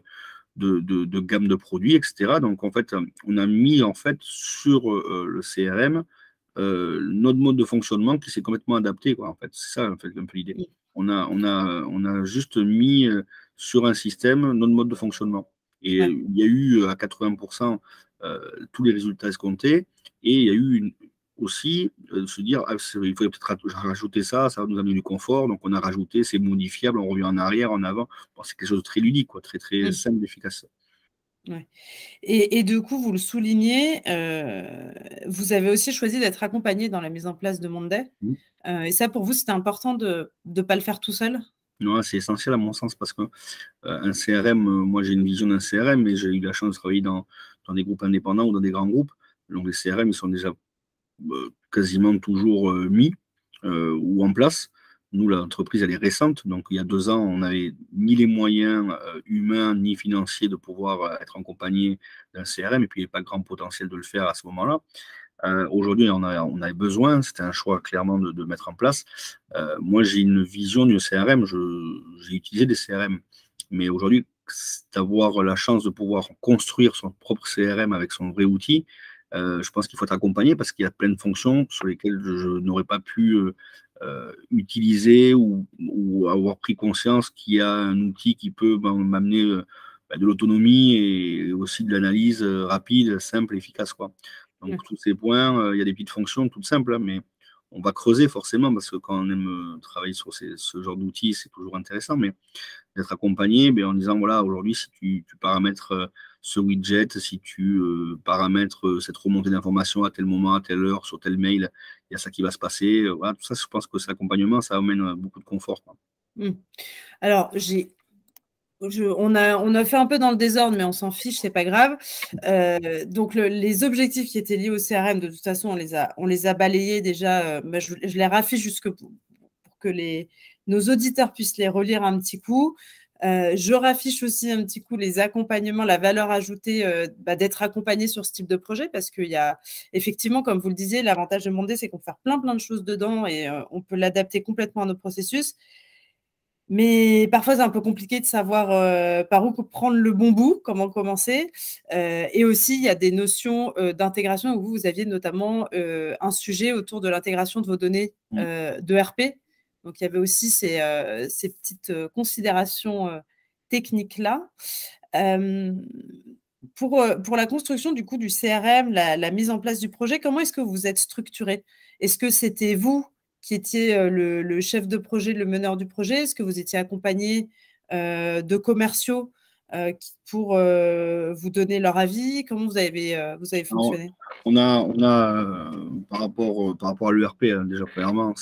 de gamme de produits, etc. Donc, en fait, on a mis en fait sur le CRM notre mode de fonctionnement qui s'est complètement adapté, quoi, en fait. C'est ça, en fait, un peu l'idée. On a juste mis sur un système notre mode de fonctionnement. Et il y a eu à 80% tous les résultats escomptés. Et il y a eu aussi se dire, il faudrait peut-être rajouter ça, ça va nous amener du confort. Donc, on a rajouté, c'est modifiable, on revient en arrière, en avant. Bon, c'est quelque chose de très ludique, quoi, très, très simple, efficace. Ouais. Et du coup, vous le soulignez, vous avez aussi choisi d'être accompagné dans la mise en place de Monday. Et ça, pour vous, c'était important de ne pas le faire tout seul? Non, c'est essentiel à mon sens parce que un CRM, moi j'ai une vision d'un CRM, mais j'ai eu la chance de travailler dans des groupes indépendants ou dans des grands groupes. Donc les CRM, ils sont déjà quasiment toujours mis ou en place. Nous, l'entreprise, elle est récente. Donc il y a 2 ans, on n'avait ni les moyens humains ni financiers de pouvoir être accompagné d'un CRM, et puis il n'y avait pas grand potentiel de le faire à ce moment-là. Aujourd'hui, on a besoin, c'était un choix clairement de mettre en place. Moi, j'ai une vision du CRM, j'ai utilisé des CRM, mais aujourd'hui, d'avoir la chance de pouvoir construire son propre CRM avec son vrai outil, je pense qu'il faut être accompagné parce qu'il y a plein de fonctions sur lesquelles je n'aurais pas pu utiliser ou avoir pris conscience qu'il y a un outil qui peut m'amener de l'autonomie et aussi de l'analyse rapide, simple, efficace, quoi. Donc, tous ces points, il y a des petites fonctions toutes simples, hein, mais on va creuser forcément parce que quand on aime travailler sur ce genre d'outils, c'est toujours intéressant, mais d'être accompagné en disant, voilà, aujourd'hui, si tu paramètres ce widget, si tu paramètres cette remontée d'informations à tel moment, à telle heure, sur tel mail, il y a ça qui va se passer. Voilà, tout ça, je pense que cet accompagnement, ça amène beaucoup de confort, quoi. Alors, on a fait un peu dans le désordre, mais on s'en fiche, c'est pas grave. Donc, les objectifs qui étaient liés au CRM, de toute façon, on les a balayés déjà. Je les raffiche jusque pour que nos auditeurs puissent les relire un petit coup. Je raffiche aussi un petit coup les accompagnements, la valeur ajoutée d'être accompagné sur ce type de projet, parce qu'il y a effectivement, comme vous le disiez, l'avantage de Monday, c'est qu'on peut faire plein de choses dedans et on peut l'adapter complètement à nos processus. Mais parfois, c'est un peu compliqué de savoir par où prendre le bon bout, comment commencer. Et aussi, il y a des notions d'intégration où vous aviez notamment un sujet autour de l'intégration de vos données d'ERP. Donc, il y avait aussi ces petites considérations techniques-là. Pour la construction du coup du CRM, la mise en place du projet, comment est-ce que vous êtes structuré? Est-ce que c'était vous qui étiez le chef de projet, le meneur du projet? Est-ce que vous étiez accompagné de commerciaux pour vous donner leur avis? Comment vous avez fonctionné? On a par rapport à l'ERP, déjà premièrement,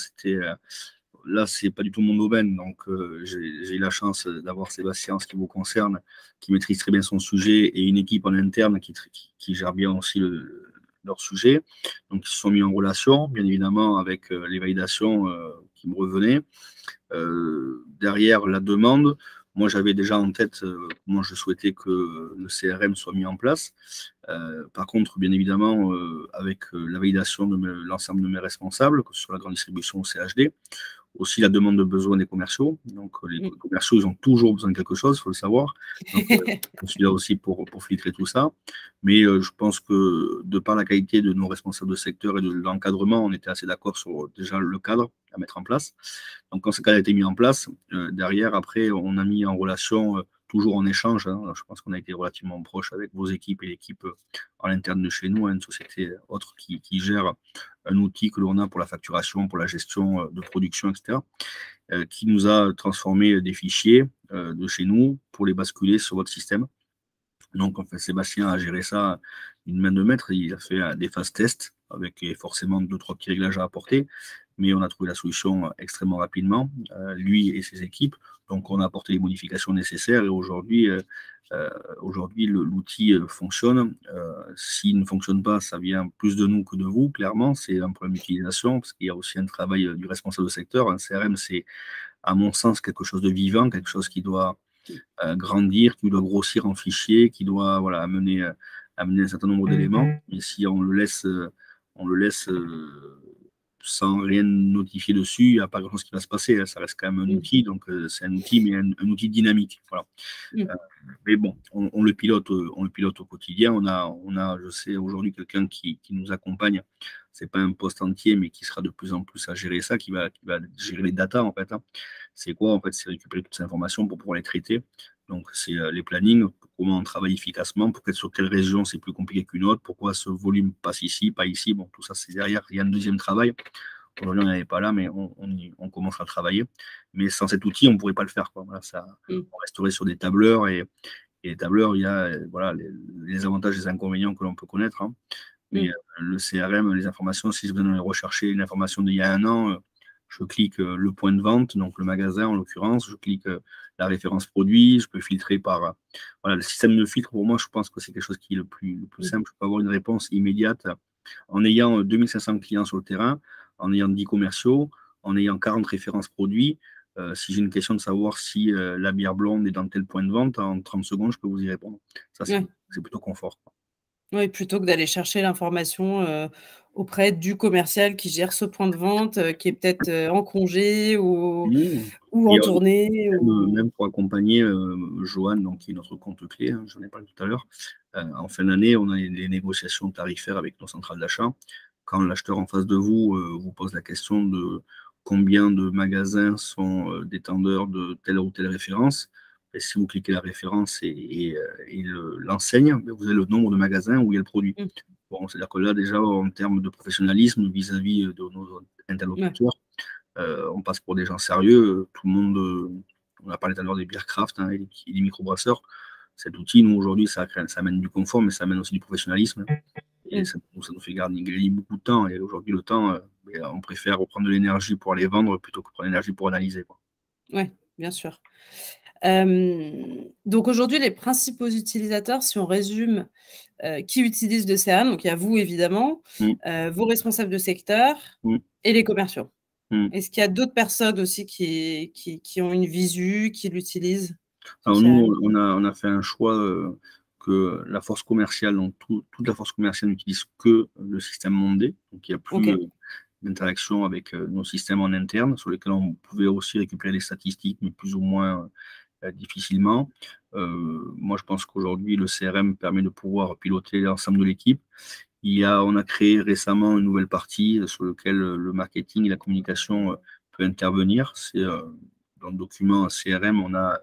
là, c'est pas du tout mon domaine, donc j'ai eu la chance d'avoir Sébastien, en ce qui vous concerne, qui maîtrise très bien son sujet, et une équipe en interne qui gère bien aussi leur sujet. Donc, ils se sont mis en relation, bien évidemment, avec les validations qui me revenaient. Derrière la demande, moi, j'avais déjà en tête comment je souhaitais que le CRM soit mis en place. Par contre, bien évidemment, avec la validation de l'ensemble de mes responsables, que ce soit la grande distribution ou CHD, aussi la demande de besoin des commerciaux. Donc, les commerciaux, ils ont toujours besoin de quelque chose, il faut le savoir. Donc, je suis là aussi pour filtrer tout ça. Mais je pense que, de par la qualité de nos responsables de secteur et de l'encadrement, on était assez d'accord sur déjà le cadre à mettre en place. Donc, quand ce cadre a été mis en place, derrière, après, on a mis en relation, toujours en échange, hein, je pense qu'on a été relativement proche avec vos équipes et l'équipe en interne de chez nous, hein, une société autre qui gère un outil que l'on a pour la facturation, pour la gestion de production, etc., qui nous a transformé des fichiers de chez nous pour les basculer sur votre système. Donc, en fait, Sébastien a géré ça d'une main de maître. Il a fait des phases tests avec forcément 2-3 petits réglages à apporter, mais on a trouvé la solution extrêmement rapidement, lui et ses équipes. Donc, on a apporté les modifications nécessaires et aujourd'hui, l'outil fonctionne. S'il ne fonctionne pas, ça vient plus de nous que de vous, clairement. C'est un problème d'utilisation parce qu'il y a aussi un travail du responsable de secteur. Un CRM, c'est, à mon sens, quelque chose de vivant, quelque chose qui doit grandir, qui doit grossir en fichier, qui doit amener amener un certain nombre d'éléments. Et si on le laisse sans rien notifier dessus, il n'y a pas grand-chose qui va se passer, hein. Ça reste quand même un outil, donc c'est un outil, mais un outil dynamique. Voilà. Mais bon, on le pilote au quotidien. Je sais, aujourd'hui, quelqu'un qui nous accompagne. C'est pas un poste entier, mais qui sera de plus en plus à gérer ça, qui va gérer les datas, en fait, hein. C'est quoi, en fait? C'est récupérer toutes ces informations pour pouvoir les traiter. Donc, c'est les plannings, comment on travaille efficacement, pour être sur quelle région c'est plus compliqué qu'une autre, pourquoi ce volume passe ici, pas ici. Bon, tout ça, c'est derrière. Il y a un deuxième travail. Aujourd'hui, on n'en avait pas là, mais on commence à travailler. Mais sans cet outil, on ne pourrait pas le faire, quoi. Voilà, on resterait sur des tableurs, et les tableurs, il y a voilà, les avantages et les inconvénients que l'on peut connaître, hein. Mais le CRM, les informations, si je viens de les rechercher une information d'il y a un an, je clique le point de vente, donc le magasin en l'occurrence, je clique la référence produit, je peux filtrer par. Voilà, le système de filtre, pour moi, je pense que c'est quelque chose qui est le plus simple. Je peux avoir une réponse immédiate en ayant 2500 clients sur le terrain, en ayant 10 commerciaux, en ayant 40 références produits. Si j'ai une question de savoir si la bière blonde est dans tel point de vente, en 30 secondes, je peux vous y répondre. Ça, c'est plutôt confort. Oui, plutôt que d'aller chercher l'information auprès du commercial qui gère ce point de vente, qui est peut-être en congé ou en tournée. Même pour accompagner Joanne, donc, qui est notre compte clé, hein, j'en ai parlé tout à l'heure. En fin d'année, on a des négociations tarifaires avec nos centrales d'achat. Quand l'acheteur en face de vous vous pose la question de combien de magasins sont détenteurs de telle ou telle référence, et si vous cliquez la référence et l'enseigne, vous avez le nombre de magasins où il y a le produit. Bon, c'est-à-dire que là, déjà, en termes de professionnalisme vis-à-vis de nos interlocuteurs, on passe pour des gens sérieux. Tout le monde, on a parlé tout à l'heure des bières craft, hein, et des microbrasseurs. Cet outil, nous, aujourd'hui, ça amène du confort, mais ça amène aussi du professionnalisme. Et ça nous fait gagner beaucoup de temps. Et aujourd'hui, le temps, on préfère reprendre de l'énergie pour aller vendre plutôt que prendre l'énergie pour analyser, quoi. Oui, bien sûr. Donc aujourd'hui, les principaux utilisateurs, si on résume, qui utilisent le CRM, donc il y a vous évidemment, vos responsables de secteur et les commerciaux. Est-ce qu'il y a d'autres personnes aussi qui ont une visu, qui l'utilisent? Alors nous, on a fait un choix que la force commerciale, donc toute la force commerciale n'utilise que le système Mondé, donc il n'y a plus d'interaction avec nos systèmes en interne, sur lesquels on pouvait aussi récupérer les statistiques, mais plus ou moins difficilement. Moi, je pense qu'aujourd'hui, le CRM permet de pouvoir piloter l'ensemble de l'équipe. On a créé récemment une nouvelle partie sur laquelle le marketing et la communication peut intervenir. C'est dans le document CRM, on a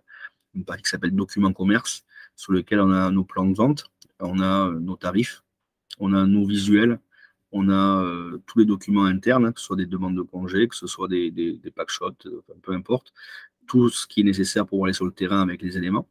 une partie qui s'appelle document commerce, sur lequel on a nos plans de vente, on a nos tarifs, on a nos visuels, on a tous les documents internes, que ce soit des demandes de congés, que ce soit des packshots, peu importe, tout ce qui est nécessaire pour aller sur le terrain avec les éléments.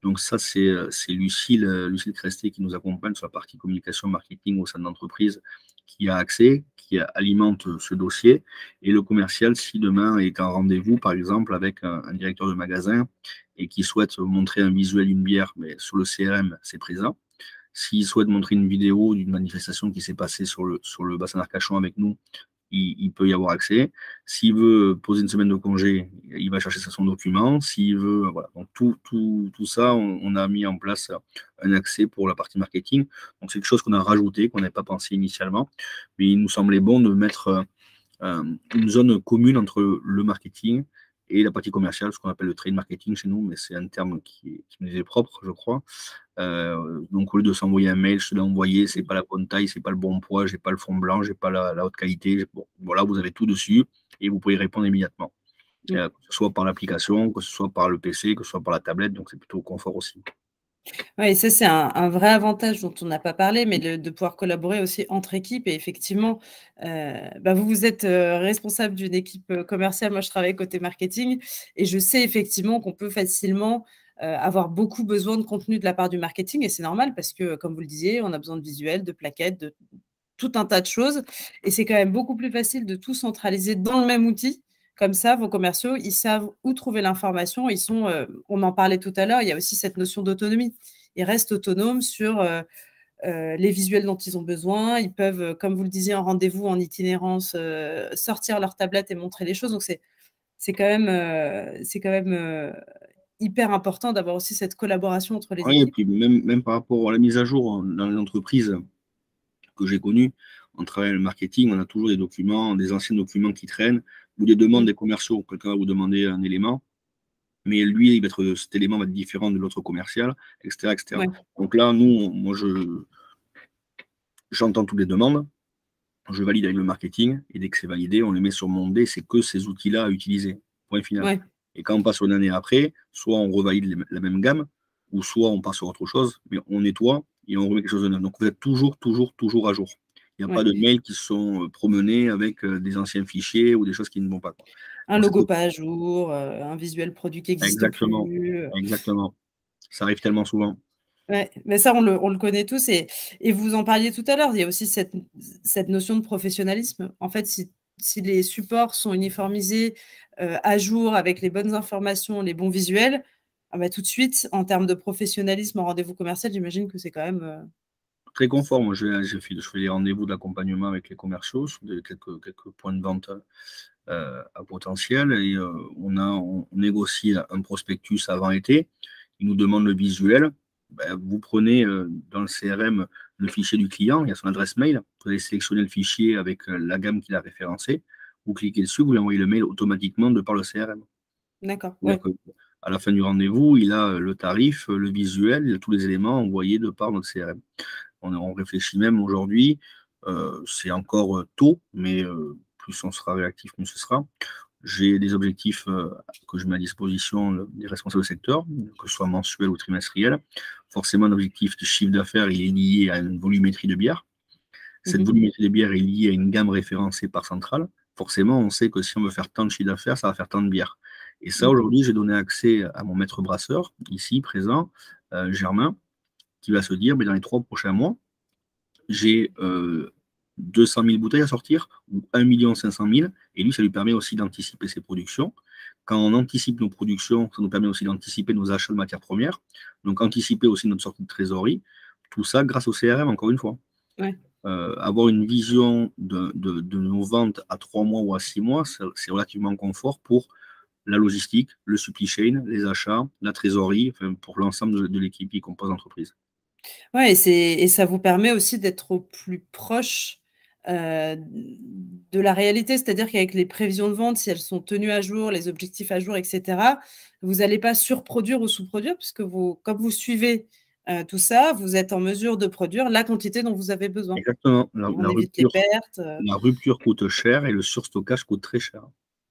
Donc ça, c'est Lucille Cresté qui nous accompagne sur la partie communication marketing au sein de l'entreprise, qui a accès, qui alimente ce dossier. Et le commercial, si demain est en rendez-vous, par exemple, avec un directeur de magasin et qui souhaite montrer un visuel d'une bière, mais sur le CRM, c'est présent. S'il souhaite montrer une vidéo d'une manifestation qui s'est passée sur le bassin d'Arcachon avec nous, il peut y avoir accès. S'il veut poser une semaine de congé, il va chercher son document. S'il veut, voilà. Donc tout ça, on a mis en place un accès pour la partie marketing. Donc c'est quelque chose qu'on a rajouté, qu'on n'avait pas pensé initialement, mais il nous semblait bon de mettre une zone commune entre le marketing et la partie commerciale, ce qu'on appelle le trade marketing chez nous, mais c'est un terme qui nous est propre, je crois. Donc au lieu de s'envoyer un mail, je te l'ai envoyé, c'est pas la bonne taille, c'est pas le bon poids, j'ai pas le fond blanc, j'ai pas la haute qualité. Bon, voilà, vous avez tout dessus et vous pouvez répondre immédiatement. Que ce soit par l'application, que ce soit par le PC, que ce soit par la tablette, donc c'est plutôt confort aussi. Oui, ça c'est un vrai avantage dont on n'a pas parlé, mais de pouvoir collaborer aussi entre équipes. Et effectivement, vous êtes responsable d'une équipe commerciale, moi je travaille côté marketing, et je sais effectivement qu'on peut facilement avoir beaucoup besoin de contenu de la part du marketing, et c'est normal parce que, comme vous le disiez, on a besoin de visuels, de plaquettes, de tout un tas de choses, et c'est quand même beaucoup plus facile de tout centraliser dans le même outil. Comme ça, vos commerciaux, ils savent où trouver l'information. On en parlait tout à l'heure, il y a aussi cette notion d'autonomie. Ils restent autonomes sur les visuels dont ils ont besoin. Ils peuvent, comme vous le disiez, en rendez-vous, en itinérance, sortir leur tablette et montrer les choses. Donc, c'est quand même hyper important d'avoir aussi cette collaboration entre les Oui, et équipes. puis même par rapport à la mise à jour dans les entreprises que j'ai connues, on travaille le marketing, on a toujours des documents, des anciens documents qui traînent, ou des demandes des commerciaux. Quelqu'un va vous demander un élément, mais lui, cet élément va être différent de l'autre commercial, etc., etc. Ouais, Donc là, moi, j'entends toutes les demandes, je valide avec le marketing, et dès que c'est validé, on les met sur mon dé, c'est que ces outils-là à utiliser. Point final. ouais, Et quand on passe une année après, soit on revalide la même gamme, ou soit on passe sur autre chose, mais on nettoie et on remet quelque chose de neuf. Donc vous êtes toujours, toujours, toujours à jour. Il n'y a pas ouais. de mails qui sont promenés avec des anciens fichiers ou des choses qui ne vont pas, quoi. Un Donc, logo pas à jour, un visuel produit qui n'existe exactement, plus. exactement. Ça arrive tellement souvent. Ouais, mais ça, on le connaît tous. Et vous en parliez tout à l'heure, il y a aussi cette notion de professionnalisme. En fait, si les supports sont uniformisés, à jour, avec les bonnes informations, les bons visuels, ah bah, tout de suite, en termes de professionnalisme en rendez-vous commercial, j'imagine que c'est quand même… Très conforme. Je fais des rendez-vous d'accompagnement avec les commerciaux sur quelques points de vente à potentiel et on négocie un prospectus avant été. Il nous demande le visuel. Ben, vous prenez dans le CRM le fichier du client, il y a son adresse mail. Vous allez sélectionner le fichier avec la gamme qu'il a référencée. Vous cliquez dessus, vous lui envoyez le mail automatiquement de par le CRM. D'accord, C'est-à-dire ouais. qu'à la fin du rendez-vous, il a le tarif, le visuel, il a tous les éléments envoyés de par notre CRM. On réfléchit même aujourd'hui, c'est encore tôt, mais plus on sera réactif, mieux ce sera. J'ai des objectifs que je mets à disposition des responsables du secteur, que ce soit mensuel ou trimestriel. Forcément, l'objectif de chiffre d'affaires il est lié à une volumétrie de bière. Cette Mhm. volumétrie de bière est liée à une gamme référencée par centrale. Forcément, on sait que si on veut faire tant de chiffre d'affaires, ça va faire tant de bière. Et ça, Mhm. aujourd'hui, j'ai donné accès à mon maître brasseur, ici présent, Germain, qui va se dire, mais dans les 3 prochains mois, j'ai 200 000 bouteilles à sortir, ou 1 500 000, et lui, ça lui permet aussi d'anticiper ses productions. Quand on anticipe nos productions, ça nous permet aussi d'anticiper nos achats de matières premières, donc anticiper aussi notre sortie de trésorerie, tout ça grâce au CRM, encore une fois. Ouais. Avoir une vision de nos ventes à 3 mois ou à 6 mois, c'est relativement confort pour la logistique, le supply chain, les achats, la trésorerie, enfin, pour l'ensemble de l'équipe qui compose l'entreprise. Ouais, et ça vous permet aussi d'être au plus proche de la réalité. C'est-à-dire qu'avec les prévisions de vente, si elles sont tenues à jour, les objectifs à jour, etc., vous n'allez pas surproduire ou sous-produire, puisque comme vous suivez tout ça, vous êtes en mesure de produire la quantité dont vous avez besoin. Exactement. On évite les pertes. La rupture coûte cher et le surstockage coûte très cher.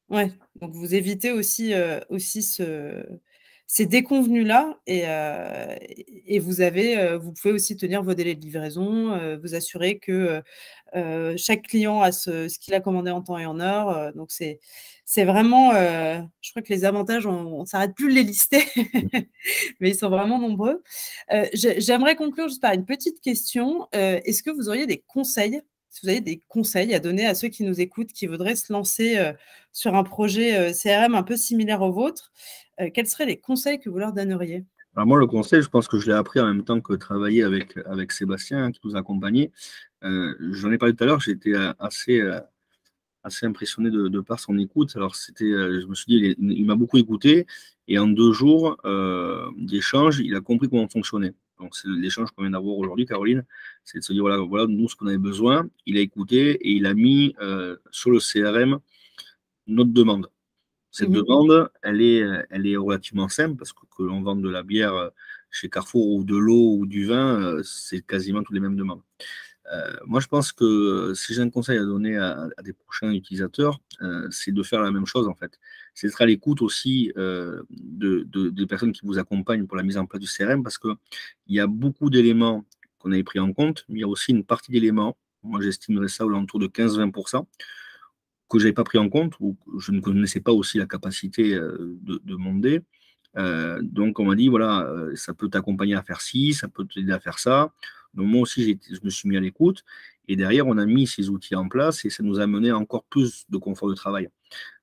Ouais, donc vous évitez aussi ces déconvenus-là et vous pouvez aussi tenir vos délais de livraison, vous assurer que chaque client a ce qu'il a commandé en temps et en heure. Donc c'est vraiment, je crois que les avantages, on ne s'arrête plus de les lister, mais ils sont vraiment nombreux. J'aimerais conclure juste par une petite question. Est-ce que vous auriez des conseils, si vous avez des conseils à donner à ceux qui nous écoutent, qui voudraient se lancer sur un projet CRM un peu similaire au vôtre, quels seraient les conseils que vous leur donneriez? Alors moi, le conseil, je pense que je l'ai appris en même temps que travailler avec Sébastien qui nous accompagnait. J'en ai parlé tout à l'heure, j'étais assez impressionné de par son écoute. Alors, je me suis dit, il m'a beaucoup écouté et en 2 jours d'échange, il a compris comment on fonctionnait. Donc, c'est l'échange qu'on vient d'avoir aujourd'hui, Caroline, c'est de se dire, voilà, nous, ce qu'on avait besoin, il a écouté et il a mis sur le CRM notre demande. Cette Mhm. demande, elle est relativement simple parce que l'on vende de la bière chez Carrefour ou de l'eau ou du vin, c'est quasiment toutes les mêmes demandes. Moi, je pense que si j'ai un conseil à donner à des prochains utilisateurs, c'est de faire la même chose en fait. C'est d'être à l'écoute aussi des personnes qui vous accompagnent pour la mise en place du CRM parce qu'il y a beaucoup d'éléments qu'on avait pris en compte, mais il y a aussi une partie d'éléments, moi j'estimerais ça aux alentours de 15-20%, que je n'avais pas pris en compte ou que je ne connaissais pas aussi la capacité de monter. Donc, on m'a dit, voilà, ça peut t'accompagner à faire ci, ça peut t'aider à faire ça. Donc, moi aussi, je me suis mis à l'écoute. Et derrière, on a mis ces outils en place et ça nous a mené à encore plus de confort de travail.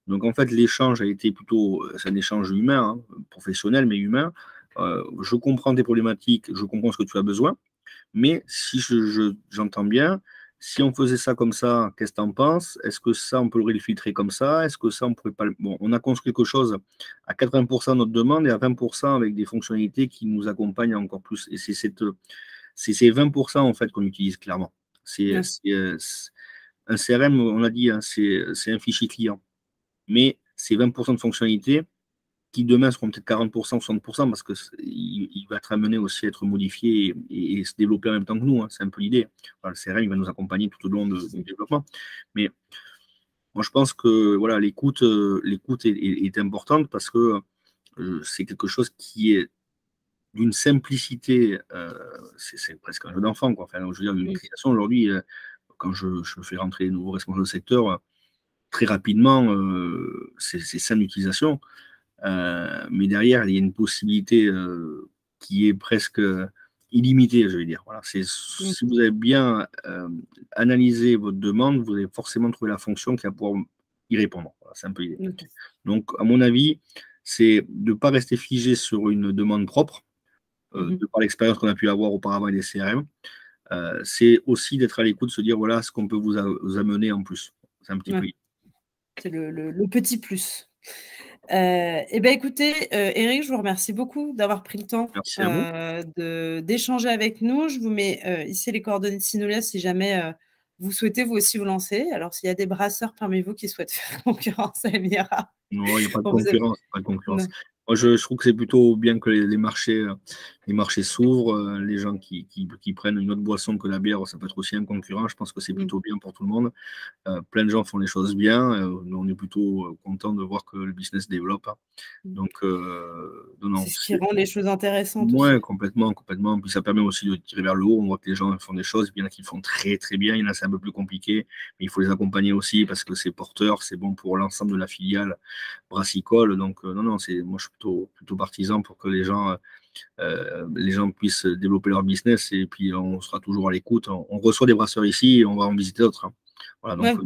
Donc, en fait, l'échange a été plutôt, c'est un échange humain, hein, professionnel, mais humain. Je comprends tes problématiques, je comprends ce que tu as besoin. Mais si j'entends bien, Si on faisait ça comme ça, qu'est-ce que tu en penses? Est-ce que ça, on peut le filtrer comme ça? Est-ce que ça, on pourrait pas Bon, on a construit quelque chose à 80% de notre demande et à 20% avec des fonctionnalités qui nous accompagnent encore plus. Et c'est ces 20% en fait qu'on utilise clairement. Ouais. Un CRM, on l'a dit, hein, c'est un fichier client. Mais c'est 20% de fonctionnalités qui demain seront peut-être 40% ou 60% parce qu'il va être amené aussi à être modifié et se développer en même temps que nous. Hein, c'est un peu l'idée. Enfin, le CRM, il va nous accompagner tout au long du développement. Mais moi, je pense que voilà, l'écoute est importante parce que c'est quelque chose qui est d'une simplicité, c'est presque un jeu d'enfant. Enfin, je veux dire, une création aujourd'hui, quand je fais rentrer les nouveaux responsables de secteur, très rapidement, c'est simple d'utilisation. Mais derrière, il y a une possibilité qui est presque illimitée, je vais dire. Voilà, si vous avez bien analysé votre demande, vous allez forcément trouver la fonction qui va pouvoir y répondre. Voilà, c'est un peu l'idée. Donc, à mon avis, c'est de ne pas rester figé sur une demande propre, de par l'expérience qu'on a pu avoir auparavant avec des CRM. C'est aussi d'être à l'écoute, de se dire, voilà ce qu'on peut vous amener en plus. C'est un petit peu. C'est le petit plus. Eh bien, écoutez, Eric, je vous remercie beaucoup d'avoir pris le temps d'échanger avec nous. Je vous mets ici les coordonnées de Synolia si jamais vous souhaitez vous aussi vous lancer. Alors, s'il y a des brasseurs parmi vous qui souhaitent faire concurrence à Elmira. Non, il n'y a pas de concurrence. Pas de concurrence. Moi, je trouve que c'est plutôt bien que les marchés s'ouvrent. Les gens qui prennent une autre boisson que la bière, ça peut être aussi un concurrent. Je pense que c'est plutôt bien pour tout le monde. Plein de gens font les choses bien. On est plutôt content de voir que le business se développe. Donc, non, c'est ce qui rend les choses intéressantes. Oui, complètement. Puis ça permet aussi de tirer vers le haut. On voit que les gens font des choses. Il y en a qui font très, très bien. Il y en a, c'est un peu plus compliqué. Mais il faut les accompagner aussi parce que c'est porteur. C'est bon pour l'ensemble de la filiale brassicole. Donc, non, moi, je suis plutôt partisan pour que les gens puissent développer leur business. Et puis, on sera toujours à l'écoute. On reçoit des brasseurs ici et on va en visiter d'autres. Hein. Voilà, donc,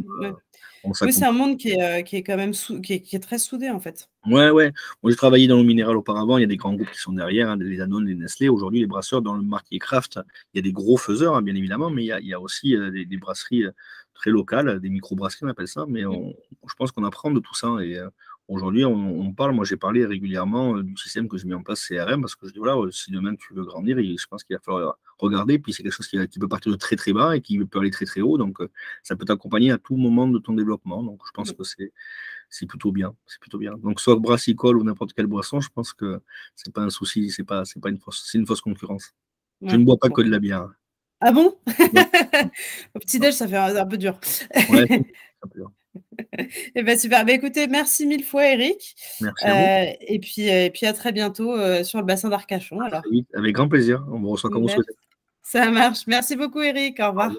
oui, c'est un monde qui est quand même qui est très soudé, en fait. Ouais. Moi, j'ai travaillé dans le minéral auparavant. Il y a des grands groupes qui sont derrière, hein, les Danone, les Nestlé. Aujourd'hui, les brasseurs dans le marché craft, il y a des gros faiseurs, hein, bien évidemment, mais il y a aussi des brasseries très locales, des micro-brasseries, on appelle ça. Mais je pense qu'on apprend de tout ça. Et aujourd'hui, on parle. Moi, j'ai parlé régulièrement du système que j'ai mis en place, CRM, parce que je dis, voilà, si demain tu veux grandir, je pense qu'il va falloir regarder. Puis c'est quelque chose qui peut partir de très, très bas et qui peut aller très, très haut. Donc, ça peut t'accompagner à tout moment de ton développement. Donc, je pense que c'est plutôt bien. Donc, soit brassicole ou n'importe quelle boisson, je pense que c'est pas un souci, c'est une fausse concurrence. Je ne bois pas que de la bière. Ah bon? Au petit-déj, ça fait un peu dur. Ouais, c'est un peu dur. Eh ben, super. Écoutez, merci 1000 fois, Eric. Merci à vous. Et puis à très bientôt sur le bassin d'Arcachon. Alors. Avec grand plaisir. On me reçoit comme vous souhaitez. Ça marche. Merci beaucoup, Eric. Au revoir.